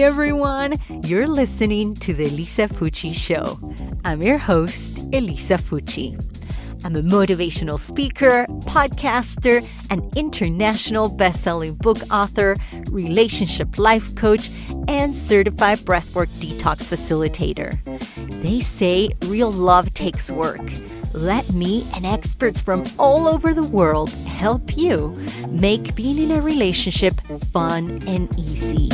everyone. You're listening to the Elisa Fucci Show. I'm your host, Elisa Fucci. I'm a motivational speaker, podcaster, an international best-selling book author, relationship life coach, and certified breathwork detox facilitator. They say real love takes work. Let me and experts from all over the world help you make being in a relationship fun and easy.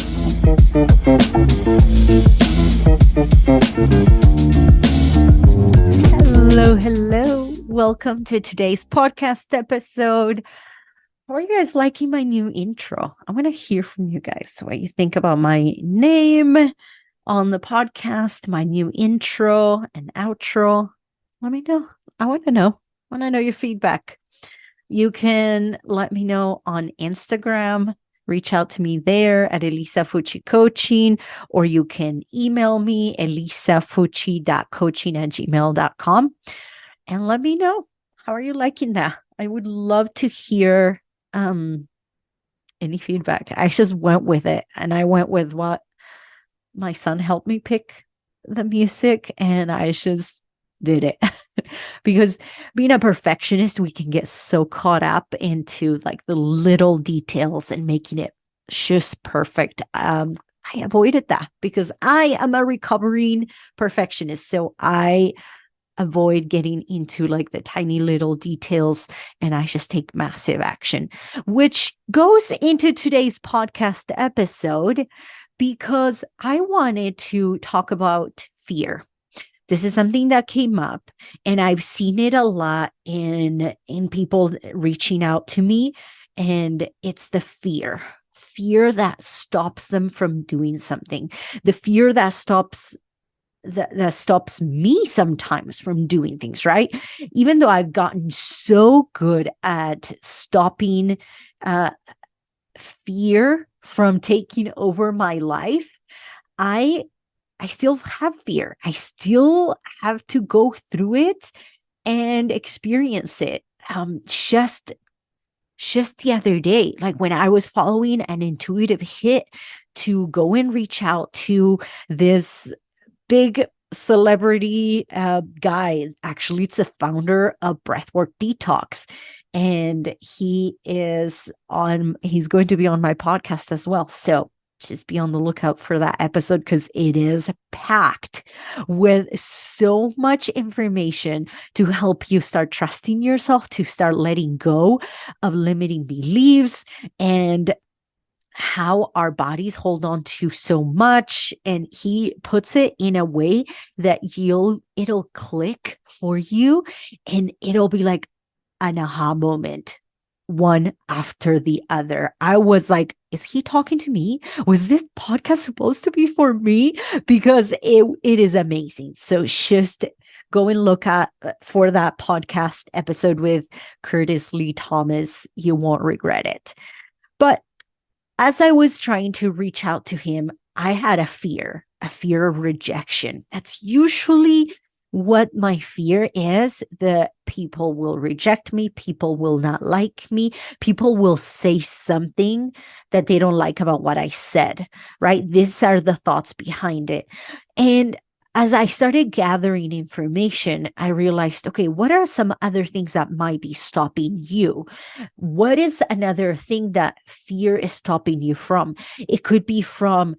Hello. Welcome to today's podcast episode. How are you guys liking my new intro? I want to hear from you guys what you think about my name on the podcast, my new intro and outro. Let me know. I want to know. I want to know your feedback. You can let me know on Instagram. Reach out to me there at Elisa Fucci Coaching, or you can email me, elisafucci.coaching@gmail.com, and let me know. How are you liking that? I would love to hear any feedback. I just went with it, and I went with what my son helped me pick the music, and I just did it. Because being a perfectionist, we can get so caught up into like the little details and making it just perfect. I avoided that because I am a recovering perfectionist. So I avoid getting into like the tiny little details, and I just take massive action, which goes into today's podcast episode because I wanted to talk about fear. This is something that came up, and I've seen it a lot in people reaching out to me, and it's the fear that stops them from doing something, the fear that stops me sometimes from doing things, right? Even though I've gotten so good at stopping fear from taking over my life, I still have fear. I still have to go through it and experience it. Just the other day, like when I was following an intuitive hit to go and reach out to this big celebrity guy. Actually, it's the founder of Breathwork Detox. And he's going to be on my podcast as well. So just be on the lookout for that episode because it is packed with so much information to help you start trusting yourself, to start letting go of limiting beliefs and how our bodies hold on to so much. And he puts it in a way that it'll click for you, and it'll be like an aha moment, one after the other. I was like, is he talking to me? Was this podcast supposed to be for me? Because it is amazing. So just go and look for that podcast episode with Curtis Lee Thomas. You won't regret it. But as I was trying to reach out to him, I had a fear of rejection. That's usually what my fear is, that people will reject me, people will not like me, people will say something that they don't like about what I said, right? These are the thoughts behind it. And as I started gathering information, I realized, okay, what are some other things that might be stopping you? What is another thing that fear is stopping you from? It could be from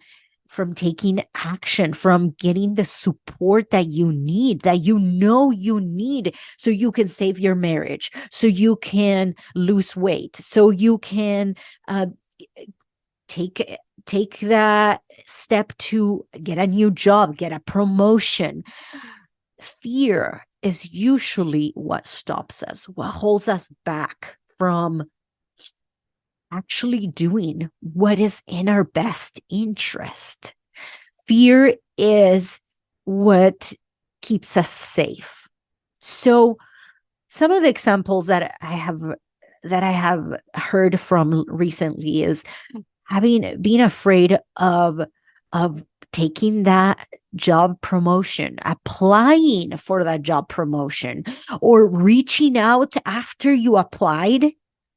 taking action, from getting the support that you need, that you need, so you can save your marriage, so you can lose weight, so you can take that step to get a new job, get a promotion. Fear is usually what stops us, what holds us back from actually doing what is in our best interest. Fear is what keeps us safe. So some of the examples that I have heard from recently is being afraid of taking that job promotion, applying for that job promotion, or reaching out after you applied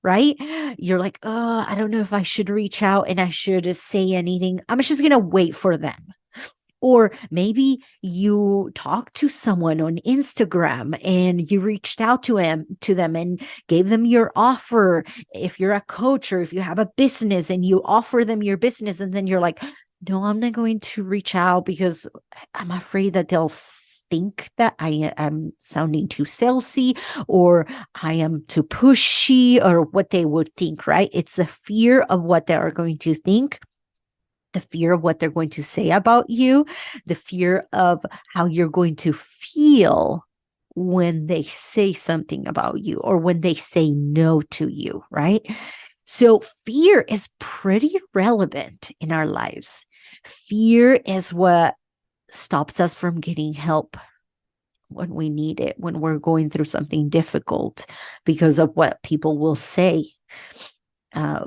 right? You're like, oh, I don't know if I should reach out and I should say anything. I'm just going to wait for them. Or maybe you talked to someone on Instagram and you reached out to them and gave them your offer. If you're a coach or if you have a business and you offer them your business, and then you're like, no, I'm not going to reach out because I'm afraid that they'll think that I am sounding too salesy or I am too pushy or what they would think, right? It's the fear of what they are going to think, the fear of what they're going to say about you, the fear of how you're going to feel when they say something about you or when they say no to you, right? So fear is pretty relevant in our lives. Fear is what stops us from getting help when we need it, when we're going through something difficult because of what people will say,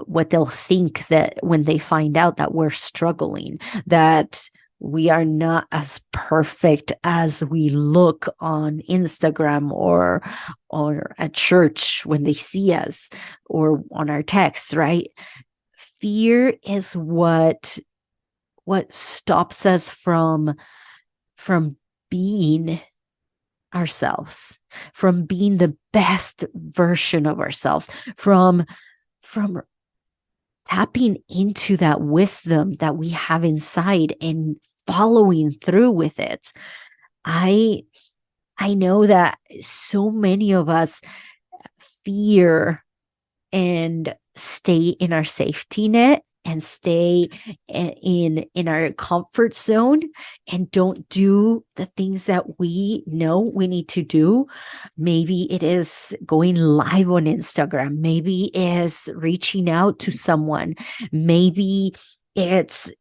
what they'll think that when they find out that we're struggling, that we are not as perfect as we look on Instagram or at church when they see us or on our texts, right? Fear is what stops us from being ourselves, from being the best version of ourselves, from tapping into that wisdom that we have inside and following through with it. I know that so many of us fear and stay in our safety net and stay in our comfort zone and don't do the things that we know we need to do. Maybe it is going live on Instagram. Maybe it's reaching out to someone. Maybe it's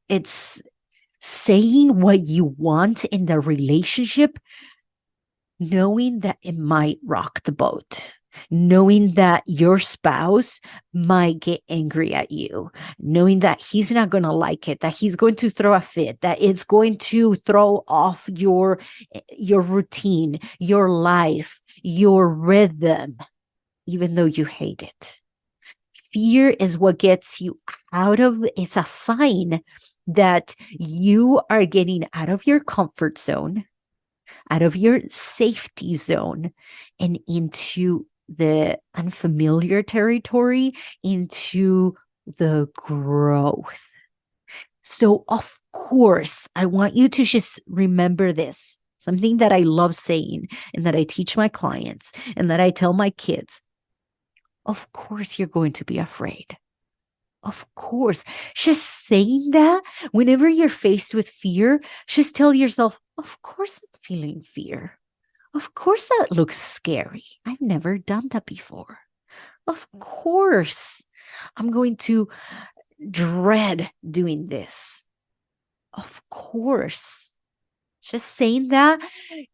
saying what you want in the relationship, knowing that it might rock the boat, knowing that your spouse might get angry at you, knowing that he's not going to like it, that he's going to throw a fit, that it's going to throw off your routine, your life, your rhythm, even though you hate it. Fear is what gets you out of, it's a sign that you are getting out of your comfort zone, out of your safety zone, and into the unfamiliar territory, into the growth. So, of course, I want you to just remember this, something that I love saying and that I teach my clients and that I tell my kids. Of course, you're going to be afraid. Of course. Just saying that, whenever you're faced with fear, just tell yourself, of course, I'm feeling fear. Of course, that looks scary. I've never done that before. Of course, I'm going to dread doing this. Of course. Just saying that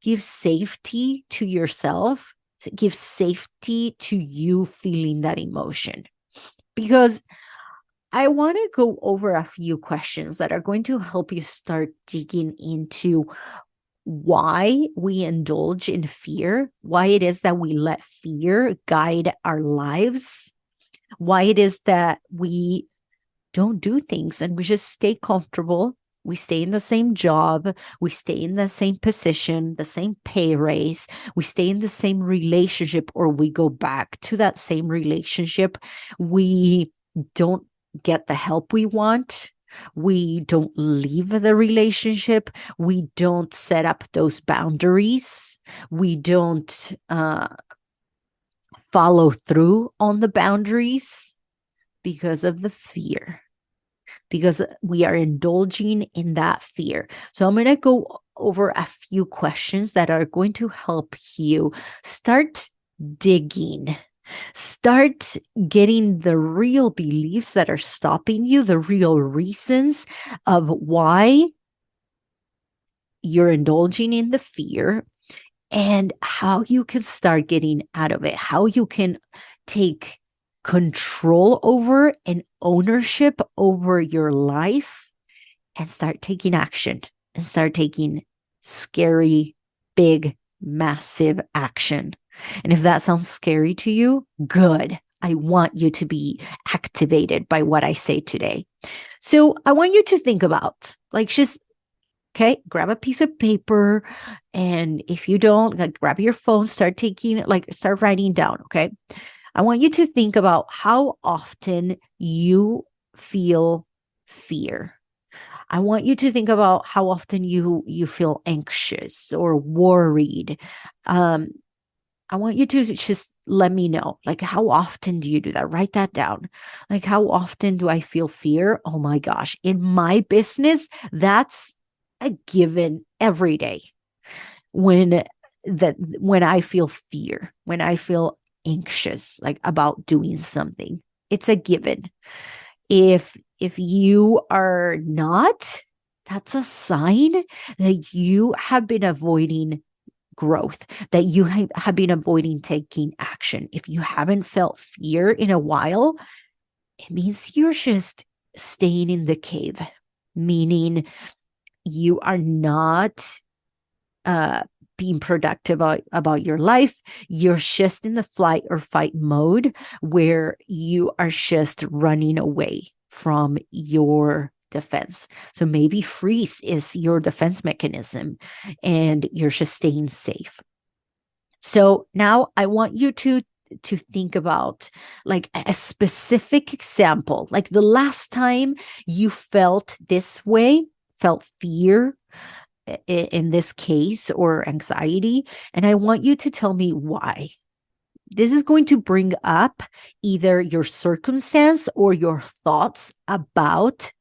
gives safety to yourself, gives safety to you feeling that emotion. Because I want to go over a few questions that are going to help you start digging into why we indulge in fear, why it is that we let fear guide our lives, why it is that we don't do things and we just stay comfortable. We stay in the same job. We stay in the same position, the same pay raise. We stay in the same relationship, or we go back to that same relationship. We don't get the help we want. We don't leave the relationship. We don't set up those boundaries. We don't follow through on the boundaries because of the fear, because we are indulging in that fear. So I'm going to go over a few questions that are going to help you start digging. Start getting the real beliefs that are stopping you, the real reasons of why you're indulging in the fear, and how you can start getting out of it, how you can take control over and ownership over your life and start taking action and start taking scary, big, massive action. And if that sounds scary to you, good. I want you to be activated by what I say today. So I want you to think about, like, just, okay, grab a piece of paper. And if you don't, like, grab your phone, start writing down. Okay. I want you to think about how often you feel fear. I want you to think about how often you feel anxious or worried. Um, I want you to just let me know, like, how often do you do that? Write that down. Like, how often do I feel fear? Oh my gosh. In my business, that's a given every day. When when I feel fear, when I feel anxious, like about doing something, it's a given. If you are not, that's a sign that you have been avoiding growth, that you have been avoiding taking action. If you haven't felt fear in a while, it means you're just staying in the cave, meaning you are not uh, being productive about your life. You're just in the flight or fight mode where you are just running away from your defense. So maybe freeze is your defense mechanism and you're just staying safe. So now I want you to think about like a specific example, like the last time you felt this way, felt fear in this case, or anxiety. And I want you to tell me why. This is going to bring up either your circumstance or your thoughts about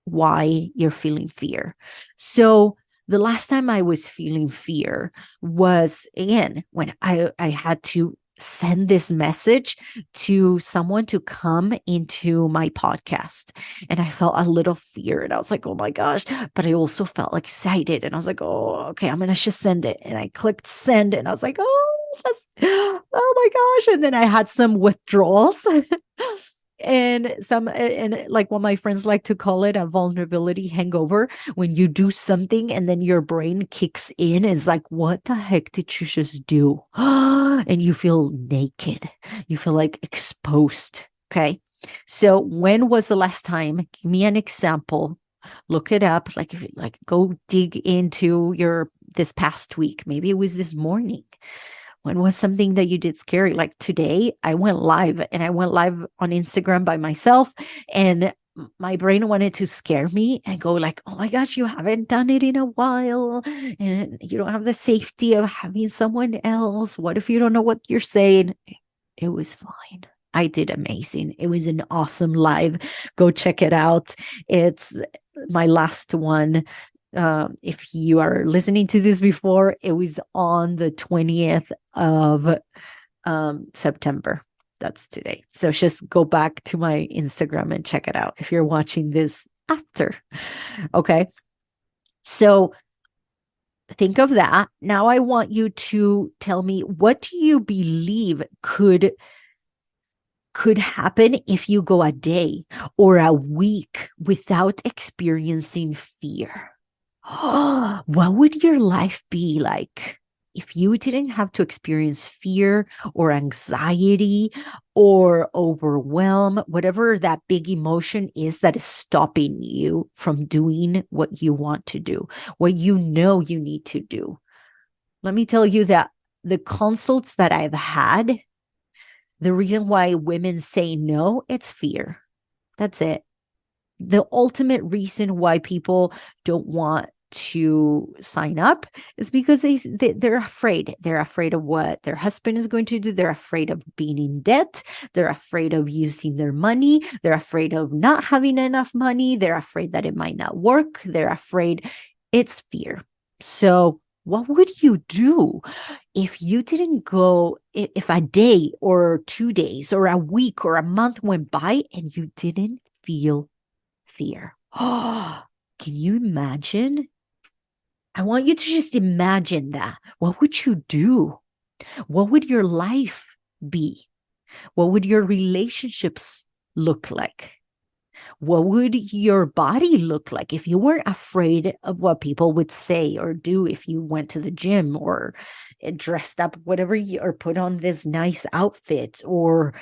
why you're feeling fear. So the last time I was feeling fear was, again, when I had to send this message to someone to come into my podcast. And I felt a little fear. And I was like, oh my gosh. But I also felt excited. And I was like, oh, okay, I'm going to just send it. And I clicked send. And I was like, oh my gosh. And then I had some withdrawals. And like what my friends like to call it, a vulnerability hangover, when you do something and then your brain kicks in and it's like, what the heck did you just do? And you feel naked, you feel like exposed. Okay, so when was the last time? Give me an example. Look it up, like go dig into your this past week. Maybe it was this morning. When was something that you did scary? Like today, I went live on Instagram by myself, and my brain wanted to scare me and go like, oh my gosh, you haven't done it in a while. And you don't have the safety of having someone else. What if you don't know what you're saying? It was fine. I did amazing. It was an awesome live. Go check it out. It's my last one. If you are listening to this before, it was on the 20th of September. That's today. So just go back to my Instagram and check it out if you're watching this after. Okay. So think of that. Now I want you to tell me, what do you believe could happen if you go a day or a week without experiencing fear? What would your life be like if you didn't have to experience fear or anxiety or overwhelm, whatever that big emotion is that is stopping you from doing what you want to do, what you know you need to do? Let me tell you that the consults that I've had, the reason why women say no, it's fear. That's it. The ultimate reason why people don't want to sign up is because they're afraid. They're afraid of what their husband is going to do. They're afraid of being in debt. They're afraid of using their money. They're afraid of not having enough money. They're afraid that it might not work. They're afraid. It's fear. So what would you do if you didn't go, if a day or 2 days or a week or a month went by and you didn't feel fear? Oh, can you imagine? I want you to just imagine that. What would you do? What would your life be? What would your relationships look like? What would your body look like if you weren't afraid of what people would say or do if you went to the gym or dressed up, whatever you, or put on this nice outfit or